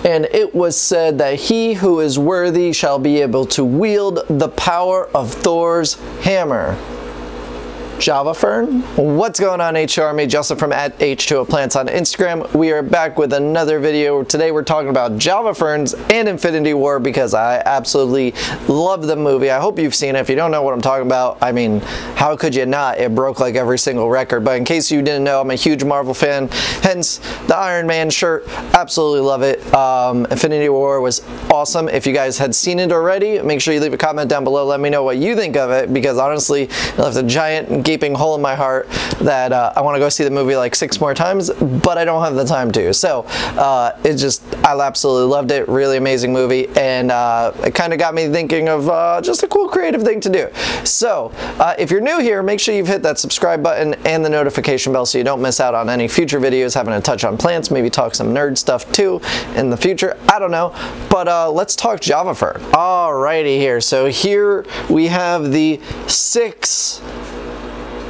And it was said that he who is worthy shall be able to wield the power of Thor's hammer. Java Fern? What's going on, H2O Army? Joseph from @H2O Plants on Instagram. We are back with another video. Today we're talking about Java Ferns and Infinity War because I absolutely love the movie. I hope you've seen it. If you don't know what I'm talking about, I mean, how could you not? It broke like every single record. But in case you didn't know, I'm a huge Marvel fan, hence the Iron Man shirt. Absolutely love it. Infinity War was awesome. If you guys had seen it already, make sure you leave a comment down below. Let me know what you think of it because honestly, it left a giant gaping hole in my heart that I want to go see the movie like 6 more times, but I don't have the time to. So I absolutely loved it. Really amazing movie, and it kind of got me thinking of just a cool creative thing to do. So if you're new here, make sure you've hit that subscribe button and the notification bell so you don't miss out on any future videos having a touch on plants, maybe talk some nerd stuff too in the future. I don't know, but let's talk Java Fern. Alrighty here. So here we have the 6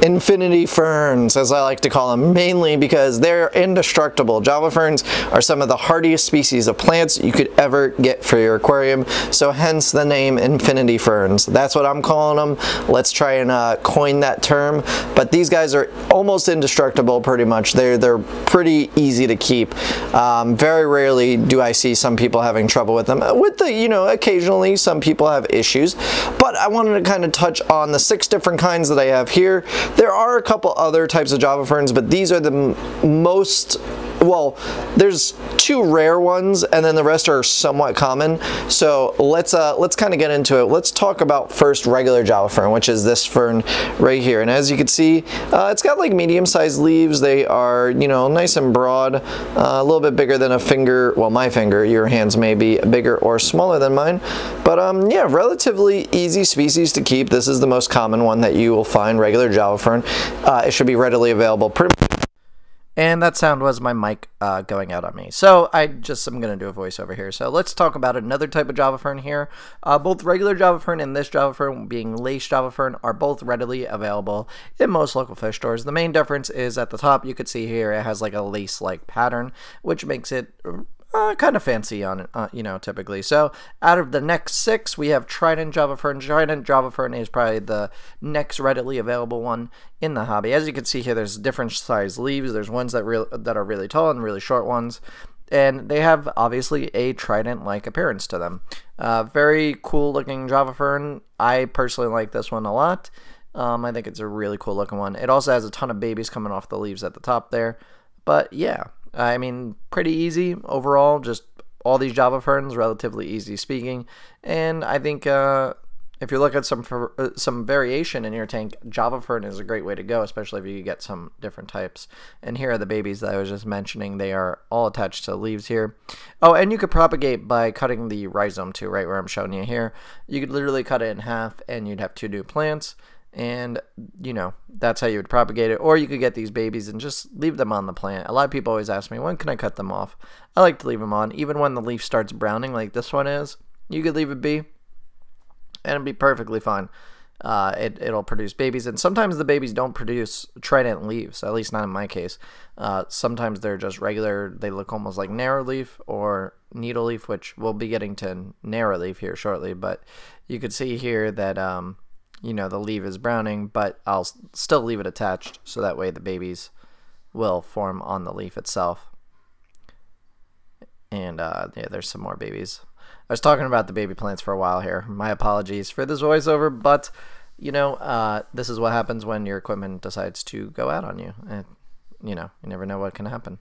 Infinity Ferns, as I like to call them, mainly because they're indestructible. Java Ferns are some of the hardiest species of plants you could ever get for your aquarium, so hence the name Infinity Ferns. That's what I'm calling them. Let's try and coin that term, but these guys are almost indestructible pretty much. They're pretty easy to keep. Very rarely do I see some people having trouble with them. Occasionally some people have issues, but I wanted to kind of touch on the 6 different kinds that I have here. There are a couple other types of Java Ferns, but these are the most, well, there's 2 rare ones and then the rest are somewhat common. So let's kind of get into it. Let's talk about first regular Java Fern, which is this fern right here. And as you can see, it's got like medium-sized leaves. They are, nice and broad, a little bit bigger than a finger. Well, my finger. Your hands may be bigger or smaller than mine. But yeah, relatively easy species to keep. This is the most common one that you will find, regular Java Fern. It should be readily available pretty much. And that sound was my mic going out on me. So I'm going to do a voiceover here. So let's talk about another type of Java Fern here. Both regular Java Fern and this Java Fern, being lace Java Fern, are both readily available in most local fish stores. The main difference is at the top, you could see here, it has like a lace-like pattern, which makes it kind of fancy on it, typically. So out of the next 6, we have Trident Java Fern. Trident Java Fern is probably the next readily available one in the hobby. As you can see here, there's different size leaves. There's ones that are really tall and really short ones, and they have obviously a trident-like appearance to them. Very cool looking Java Fern. I personally like this one a lot. I think it's a really cool looking one. It also has a ton of babies coming off the leaves at the top there, but yeah. I mean, pretty easy overall, just all these Java Ferns, relatively easy speaking, and I think if you're looking at some variation in your tank, Java Fern is a great way to go, especially if you get some different types. And here are the babies that I was just mentioning. They are all attached to leaves here. Oh, and you could propagate by cutting the rhizome too, right where I'm showing you here. You could literally cut it in half, and you'd have 2 new plants. And, that's how you would propagate it. Or you could get these babies and just leave them on the plant. A lot of people always ask me, when can I cut them off? I like to leave them on. Even when the leaf starts browning like this one is, you could leave it be, and it'll be perfectly fine. It'll produce babies. And sometimes the babies don't produce trident leaves, at least not in my case. Sometimes they're just regular. They look almost like narrow leaf or needle leaf, which we'll be getting to narrow leaf here shortly. But you could see here that the leaf is browning, but I'll still leave it attached so that way the babies will form on the leaf itself. And yeah, there's some more babies. I was talking about the baby plants for a while here. My apologies for this voiceover, but this is what happens when your equipment decides to go out on you. And, you never know what can happen.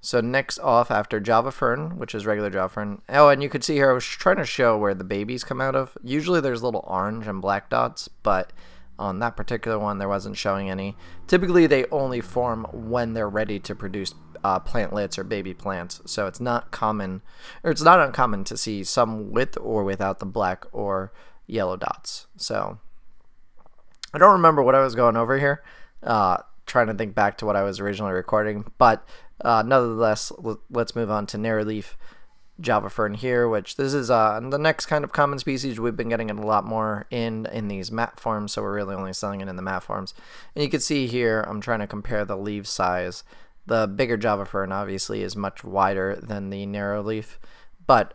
So next off, after Java Fern, which is regular Java Fern. Oh, and you could see here, I was trying to show where the babies come out of. Usually there's little orange and black dots, but on that particular one, there wasn't showing any. Typically, they only form when they're ready to produce plantlets or baby plants. So it's not common, or it's not uncommon to see some with or without the black or yellow dots. So I don't remember what I was going over here. Trying to think back to what I was originally recording, but nonetheless, let's move on to narrow leaf Java Fern here, which this is the next kind of common species. We've been getting it a lot more in these mat forms, so we're really only selling it in the mat forms. And you can see here, I'm trying to compare the leaf size The bigger Java Fern obviously is much wider than the narrow leaf, but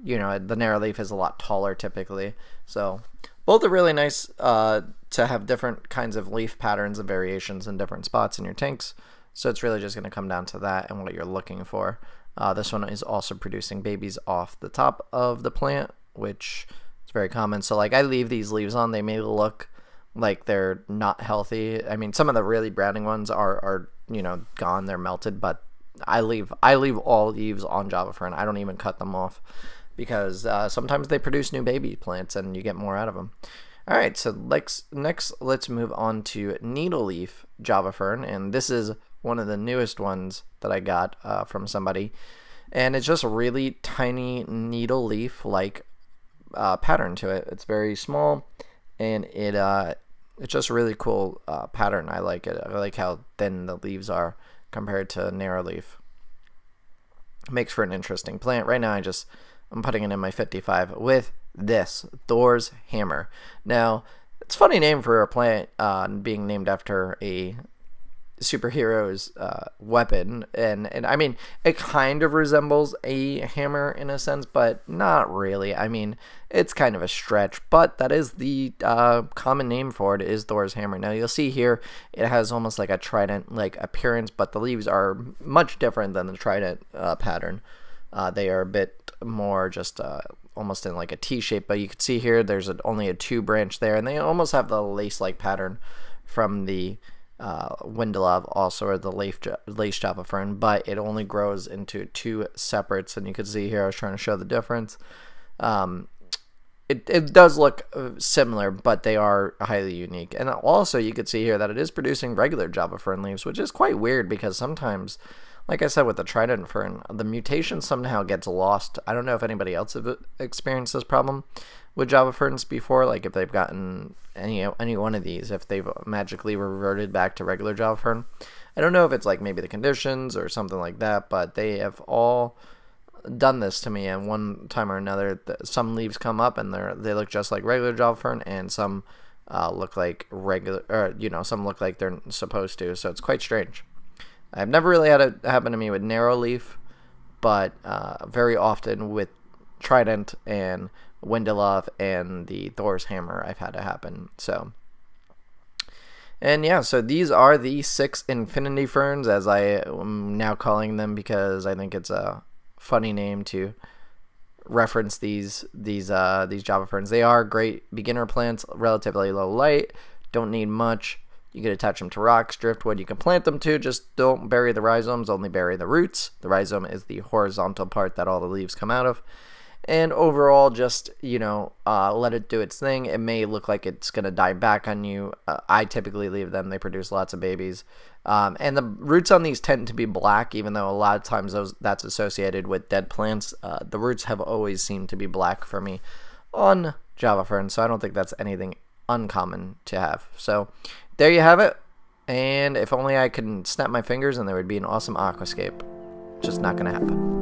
you know, the narrow leaf is a lot taller typically. So both are really nice to have different kinds of leaf patterns and variations in different spots in your tanks. So it's really just going to come down to that and what you're looking for. This one is also producing babies off the top of the plant, which is very common. So like I leave these leaves on, they may look like they're not healthy. I mean, some of the really browning ones are you know, gone, they're melted, but I leave all leaves on Java Fern. I don't even cut them off because sometimes they produce new baby plants and you get more out of them. All right, so next let's move on to needle leaf Java Fern, and this is one of the newest ones that I got from somebody, and it's just a really tiny needle leaf like pattern to it. It's very small, and it's just a really cool pattern. I like it. I like how thin the leaves are compared to narrow leaf. It makes for an interesting plant. Right now I'm putting it in my 55 with this Thors hammer. Now, it's a funny name for a plant being named after a superhero's weapon, and I mean, it kind of resembles a hammer in a sense, but not really. I mean, it's kind of a stretch, but that is the common name for it, is Thors hammer. Now you'll see here it has almost like a trident like appearance, but the leaves are much different than the trident pattern. They are a bit more just almost in like a T shape, but you can see here there's only a 2 branch there, and they almost have the lace-like pattern from the Windelove, also, or the lace Java Fern, but it only grows into 2 separates, and you can see here I was trying to show the difference. It does look similar, but they are highly unique. And also you can see here that it is producing regular Java Fern leaves, which is quite weird because sometimes, like I said with the trident fern, the mutation somehow gets lost. I don't know if anybody else have experienced this problem with Java Ferns before, like if they've gotten any one of these, if they've magically reverted back to regular Java Fern. I don't know if it's like maybe the conditions or something like that, but they have all done this to me at one time or another. Some leaves come up and they look just like regular Java Fern, and some look like regular, or you know, some look like they're supposed to. So it's quite strange. I've never really had it happen to me with narrow leaf, but very often with trident and Windelove and the Thors hammer I've had it happen. So, and yeah, so these are the 6 Inifinity ferns, as I am now calling them, because I think it's a funny name to reference these Java Ferns. They are great beginner plants, relatively low light, don't need much. You can attach them to rocks, driftwood. You can plant them too, just don't bury the rhizomes, only bury the roots. The rhizome is the horizontal part that all the leaves come out of. And overall, just, you know, let it do its thing. It may look like it's going to die back on you. I typically leave them. They produce lots of babies. And the roots on these tend to be black, even though a lot of times that's associated with dead plants. The roots have always seemed to be black for me on Java Fern, so I don't think that's anything uncommon to have. So there you have it. And if only I could snap my fingers and there would be an awesome aquascape. Just not going to happen.